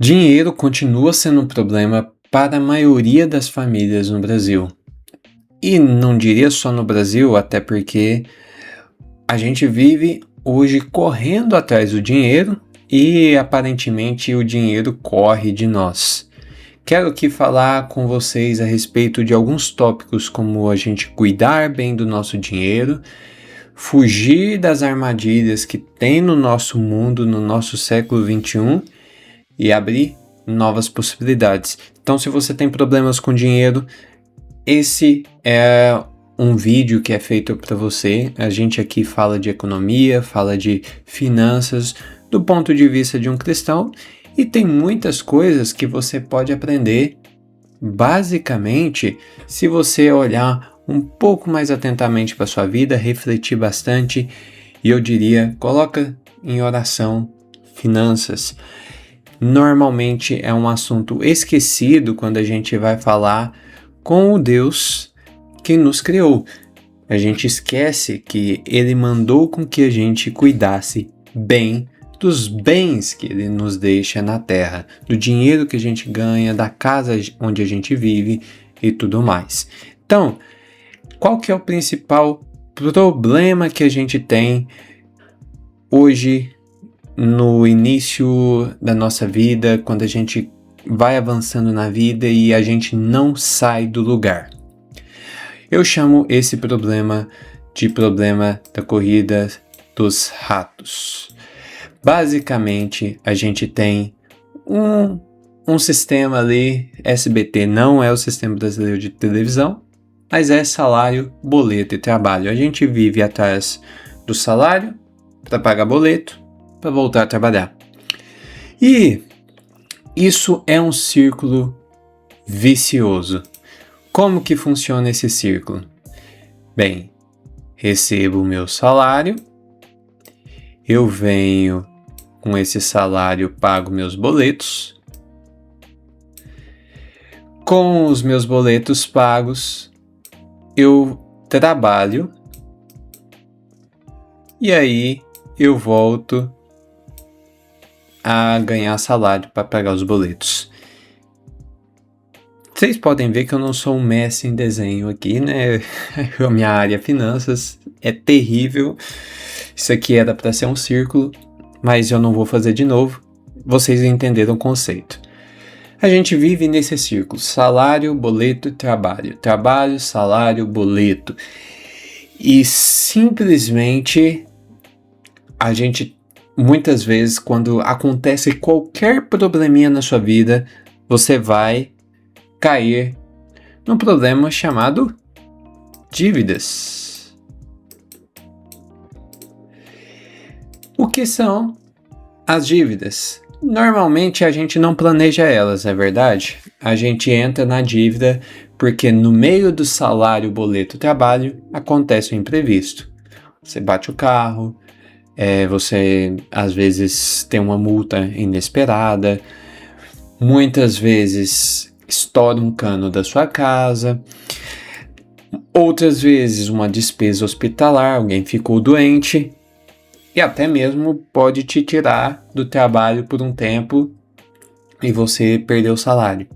Dinheiro continua sendo um problema para a maioria das famílias no Brasil. E não diria só no Brasil, até porque a gente vive hoje correndo atrás do dinheiro e aparentemente o dinheiro corre de nós. Quero aqui falar com vocês a respeito de alguns tópicos como a gente cuidar bem do nosso dinheiro, fugir das armadilhas que tem no nosso mundo, no nosso século XXI e abrir novas possibilidades. Então, se você tem problemas com dinheiro, esse é um vídeo que é feito para você. A gente aqui fala de economia, fala de finanças do ponto de vista de um cristão e tem muitas coisas que você pode aprender. Basicamente, se você olhar um pouco mais atentamente para sua vida, refletir bastante, e eu diria, coloca em oração finanças. Normalmente é um assunto esquecido quando a gente vai falar com o Deus que nos criou. A gente esquece que Ele mandou com que a gente cuidasse bem dos bens que Ele nos deixa na terra, do dinheiro que a gente ganha, da casa onde a gente vive e tudo mais. Então, qual que é o principal problema que a gente tem hoje no início da nossa vida, quando a gente vai avançando na vida e a gente não sai do lugar? Eu chamo esse problema de problema da corrida dos ratos. Basicamente, a gente tem um sistema ali, SBT não é o Sistema Brasileiro de Televisão, mas é salário, boleto e trabalho. A gente vive atrás do salário para pagar boleto, para voltar a trabalhar. E isso é um círculo vicioso. Como que funciona esse círculo? Bem, recebo o meu salário, eu venho com esse salário, pago meus boletos. Com os meus boletos pagos, eu trabalho e aí eu volto a ganhar salário para pagar os boletos. Vocês podem ver que eu não sou um mestre em desenho aqui, né? A minha área finanças é terrível. Isso aqui era para ser um círculo, mas eu não vou fazer de novo. Vocês entenderam o conceito. A gente vive nesse círculo: salário, boleto, trabalho. Trabalho, salário, boleto. E simplesmente a gente, muitas vezes, quando acontece qualquer probleminha na sua vida, você vai cair num problema chamado dívidas. O que são as dívidas? Normalmente a gente não planeja elas, é verdade? A gente entra na dívida porque no meio do salário, boleto, trabalho, acontece o imprevisto. Você bate o carro, você às vezes tem uma multa inesperada, muitas vezes estoura um cano da sua casa, outras vezes uma despesa hospitalar, alguém ficou doente e até mesmo pode te tirar do trabalho por um tempo e você perdeu o salário.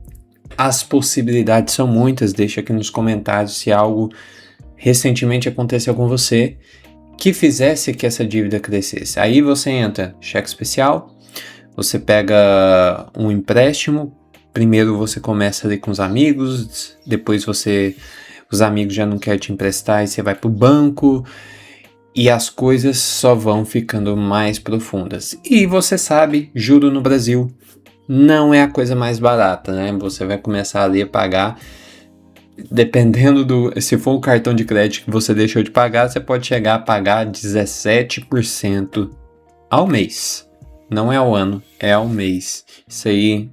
As possibilidades são muitas, deixa aqui nos comentários se algo recentemente aconteceu com você que fizesse que essa dívida crescesse. Aí você entra, cheque especial, você pega um empréstimo. Primeiro você começa ali com os amigos, depois os amigos já não querem te emprestar e você vai pro banco e as coisas só vão ficando mais profundas. E você sabe, juro no Brasil não é a coisa mais barata, né? Você vai começar ali a pagar, dependendo se for o cartão de crédito que você deixou de pagar, você pode chegar a pagar 17% ao mês. Não é ao ano, é ao mês. Isso aí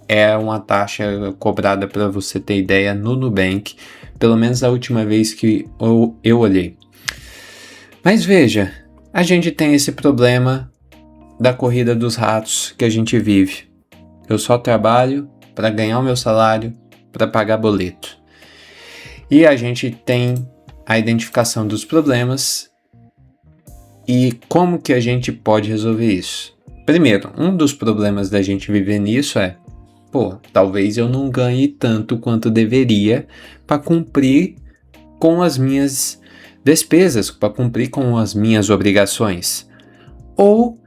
é uma taxa cobrada, para você ter ideia, no Nubank, pelo menos a última vez que eu olhei. Mas veja, a gente tem esse problema da corrida dos ratos que a gente vive. Eu só trabalho para ganhar o meu salário, para pagar boleto. E a gente tem a identificação dos problemas e como que a gente pode resolver isso. Primeiro, um dos problemas da gente viver nisso é, talvez eu não ganhe tanto quanto deveria para cumprir com as minhas despesas, para cumprir com as minhas obrigações. Ou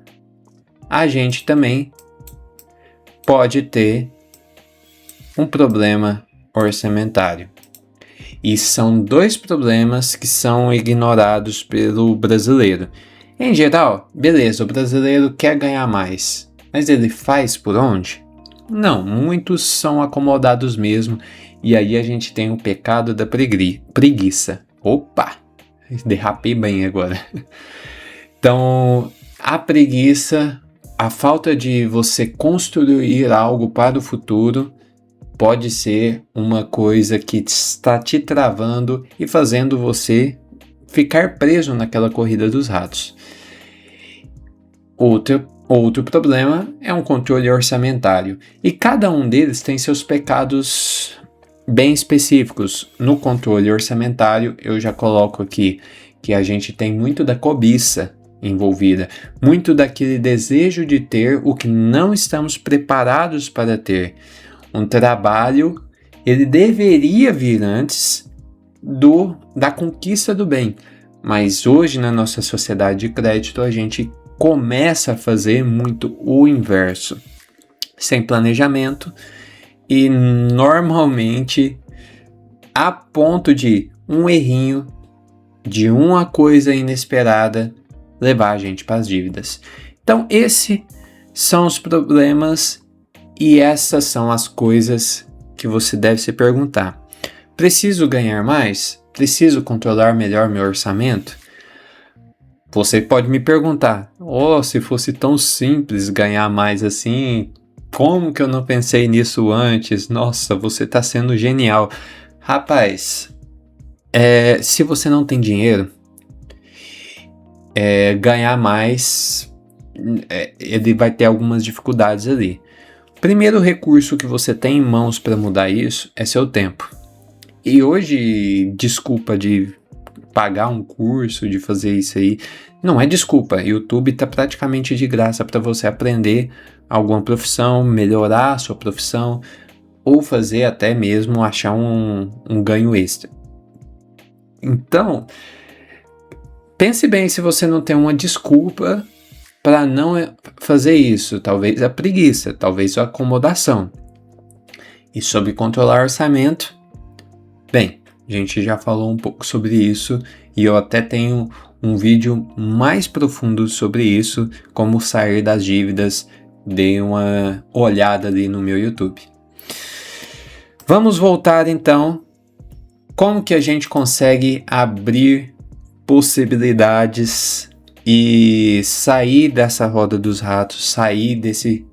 a gente também pode ter um problema orçamentário. E são dois problemas que são ignorados pelo brasileiro. Em geral, beleza, o brasileiro quer ganhar mais, mas ele faz por onde? Não, muitos são acomodados mesmo, e aí a gente tem o pecado da preguiça. Opa, derrapei bem agora. Então, a preguiça, a falta de você construir algo para o futuro, pode ser uma coisa que está te travando e fazendo você ficar preso naquela corrida dos ratos. Outro problema é um controle orçamentário, e cada um deles tem seus pecados bem específicos. No controle orçamentário, eu já coloco aqui que a gente tem muito da cobiça envolvida, muito daquele desejo de ter o que não estamos preparados para ter. Um trabalho, ele deveria vir antes da conquista do bem, mas hoje na nossa sociedade de crédito a gente começa a fazer muito o inverso, sem planejamento e normalmente a ponto de um errinho, de uma coisa inesperada levar a gente para as dívidas. Então esses são os problemas e essas são as coisas que você deve se perguntar. Preciso ganhar mais? Preciso controlar melhor meu orçamento? Você pode me perguntar, se fosse tão simples ganhar mais assim, como que eu não pensei nisso antes? Nossa, você está sendo genial. Rapaz, se você não tem dinheiro, ganhar mais, ele vai ter algumas dificuldades ali. O primeiro recurso que você tem em mãos para mudar isso é seu tempo. E hoje, desculpa de pagar um curso, de fazer isso aí, não é desculpa. YouTube está praticamente de graça para você aprender alguma profissão, melhorar a sua profissão ou fazer até mesmo achar um ganho extra. Então, pense bem se você não tem uma desculpa para não fazer isso. Talvez a preguiça, talvez a acomodação. E sobre controlar orçamento, bem, a gente já falou um pouco sobre isso e eu até tenho um vídeo mais profundo sobre isso, como sair das dívidas. Dê uma olhada ali no meu YouTube. Vamos voltar então. Como que a gente consegue abrir possibilidades e sair dessa roda dos ratos, sair desse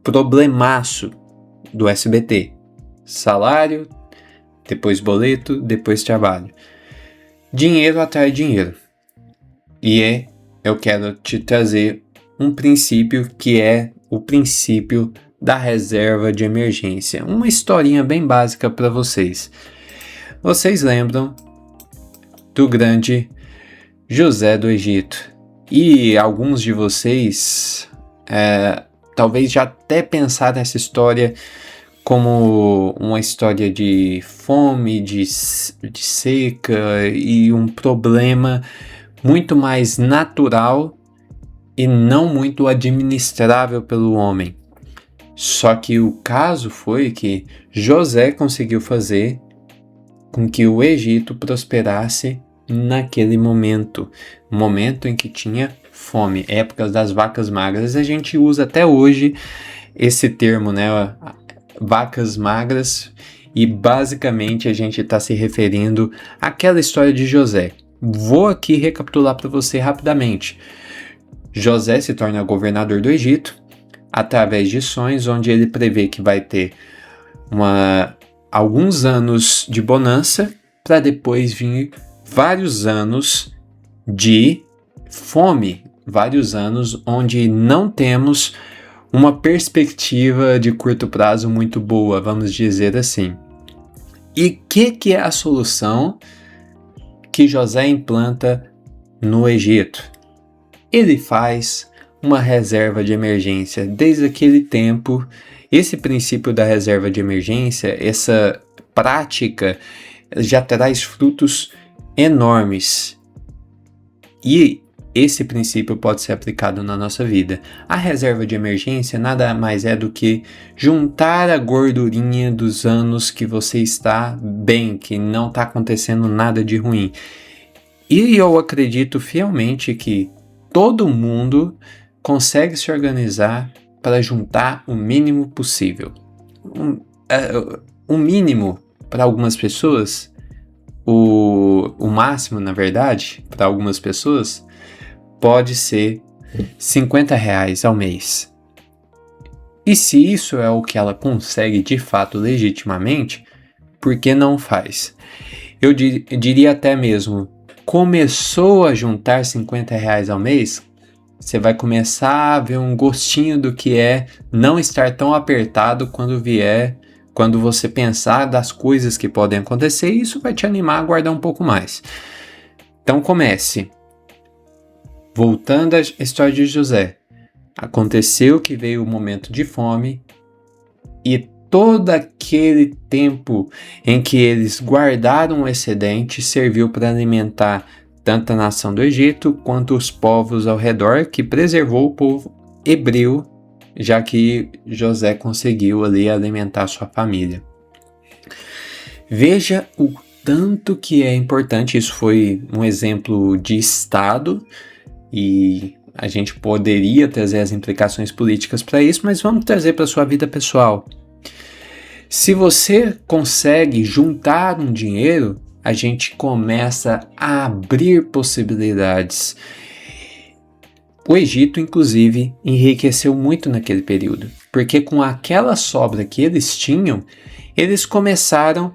problemaço do SBT? Salário, depois boleto, depois trabalho. Dinheiro atrai dinheiro. E eu quero te trazer um princípio que é o princípio da reserva de emergência. Uma historinha bem básica para vocês. Vocês lembram do grande José do Egito? E alguns de vocês talvez já até pensaram nessa história como uma história de fome, de seca e um problema muito mais natural e não muito administrável pelo homem. Só que o caso foi que José conseguiu fazer com que o Egito prosperasse naquele momento em que tinha fome, épocas das vacas magras. A gente usa até hoje esse termo, né? Vacas magras, e basicamente a gente está se referindo àquela história de José. Vou aqui recapitular para você rapidamente. José se torna governador do Egito através de sonhos, onde ele prevê que vai ter alguns anos de bonança para depois vir vários anos de fome, vários anos onde não temos uma perspectiva de curto prazo muito boa, vamos dizer assim. E o que é a solução que José implanta no Egito? Ele faz uma reserva de emergência. Desde aquele tempo, esse princípio da reserva de emergência, essa prática, já traz frutos enormes. E esse princípio pode ser aplicado na nossa vida. A reserva de emergência nada mais é do que juntar a gordurinha dos anos que você está bem, que não está acontecendo nada de ruim. E eu acredito fielmente que todo mundo consegue se organizar para juntar o mínimo possível. O mínimo para algumas pessoas, o máximo, na verdade, para algumas pessoas, pode ser R$50 ao mês. E se isso é o que ela consegue de fato legitimamente, por que não faz? Eu diria até mesmo, começou a juntar R$50 ao mês, você vai começar a ver um gostinho do que é não estar tão apertado quando você pensar das coisas que podem acontecer, e isso vai te animar a guardar um pouco mais. Então comece. Voltando à história de José, aconteceu que veio o momento de fome e todo aquele tempo em que eles guardaram o excedente serviu para alimentar tanto a nação do Egito quanto os povos ao redor, que preservou o povo hebreu, já que José conseguiu ali alimentar sua família. Veja o tanto que é importante, isso foi um exemplo de Estado, e a gente poderia trazer as implicações políticas para isso, mas vamos trazer para a sua vida pessoal. Se você consegue juntar um dinheiro, a gente começa a abrir possibilidades. O Egito, inclusive, enriqueceu muito naquele período, porque com aquela sobra que eles tinham, eles começaram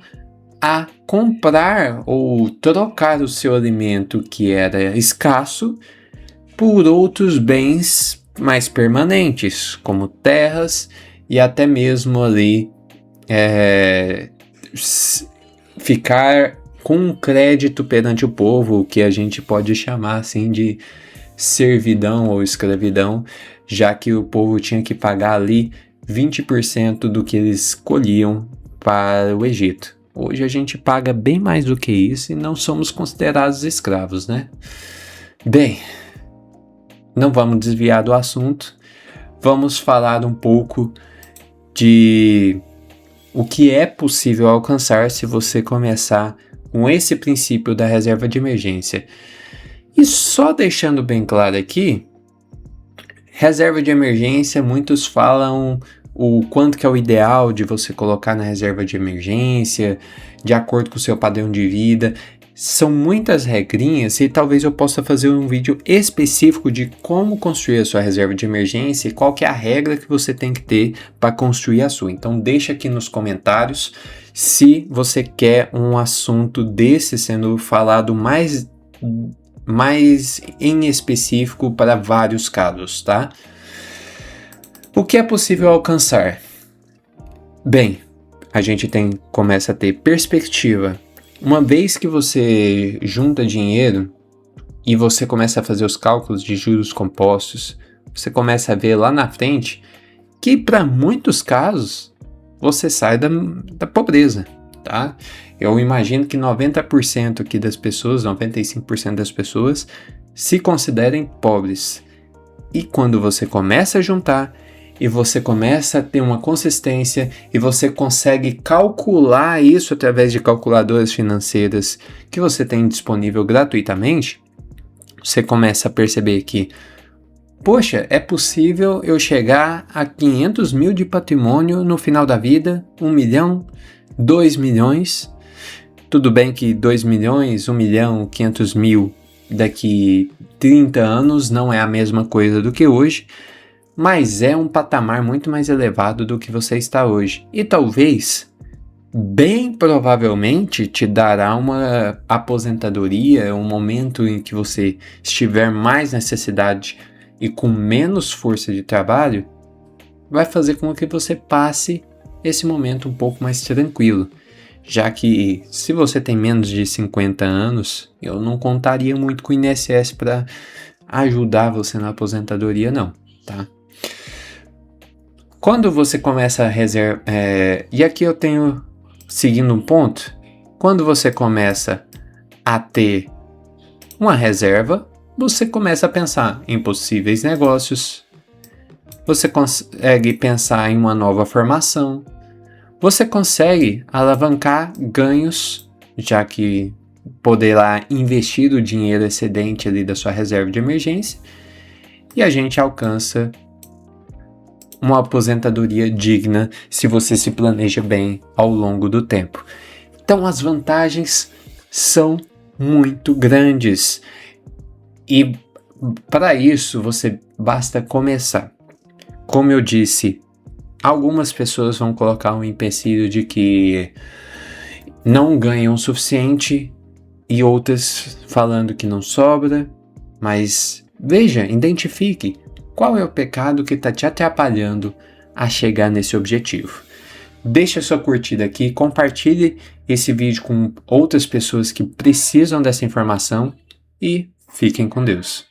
a comprar ou trocar o seu alimento que era escasso por outros bens mais permanentes, como terras e até mesmo ali ficar com um crédito perante o povo, que a gente pode chamar assim de servidão ou escravidão, já que o povo tinha que pagar ali 20% do que eles colhiam para o Egito. Hoje a gente paga bem mais do que isso e não somos considerados escravos, né? Bem, não vamos desviar do assunto, vamos falar um pouco de o que é possível alcançar se você começar com esse princípio da reserva de emergência. E só deixando bem claro aqui, reserva de emergência, muitos falam o quanto que é o ideal de você colocar na reserva de emergência, de acordo com o seu padrão de vida. São muitas regrinhas e talvez eu possa fazer um vídeo específico de como construir a sua reserva de emergência e qual que é a regra que você tem que ter para construir a sua. Então deixa aqui nos comentários se você quer um assunto desse sendo falado mais em específico para vários casos, tá? O que é possível alcançar? Bem, a gente começa a ter perspectiva. Uma vez que você junta dinheiro e você começa a fazer os cálculos de juros compostos, você começa a ver lá na frente que para muitos casos você sai da pobreza, tá? Eu imagino que 90% aqui das pessoas, 95% das pessoas se considerem pobres. E quando você começa a juntar e você começa a ter uma consistência e você consegue calcular isso através de calculadoras financeiras que você tem disponível gratuitamente, você começa a perceber que, poxa, é possível eu chegar a 500 mil de patrimônio no final da vida, 1 milhão, 2 milhões. Tudo bem que 2 milhões, 1 milhão, 500 mil daqui 30 anos não é a mesma coisa do que hoje, mas é um patamar muito mais elevado do que você está hoje. E talvez, bem provavelmente, te dará uma aposentadoria, um momento em que você estiver mais necessidade e com menos força de trabalho, vai fazer com que você passe esse momento um pouco mais tranquilo. Já que se você tem menos de 50 anos, eu não contaria muito com o INSS para ajudar você na aposentadoria, não, tá? Quando você começa a reservar... e aqui eu tenho, seguindo um ponto, quando você começa a ter uma reserva, você começa a pensar em possíveis negócios, você consegue pensar em uma nova formação, você consegue alavancar ganhos, já que poderá investir o dinheiro excedente ali da sua reserva de emergência, e a gente alcança uma aposentadoria digna se você se planeja bem ao longo do tempo. Então as vantagens são muito grandes e para isso você basta começar. Como eu disse, algumas pessoas vão colocar um empecilho de que não ganham o suficiente e outras falando que não sobra, mas veja, identifique qual é o pecado que está te atrapalhando a chegar nesse objetivo. Deixe a sua curtida aqui, compartilhe esse vídeo com outras pessoas que precisam dessa informação e fiquem com Deus.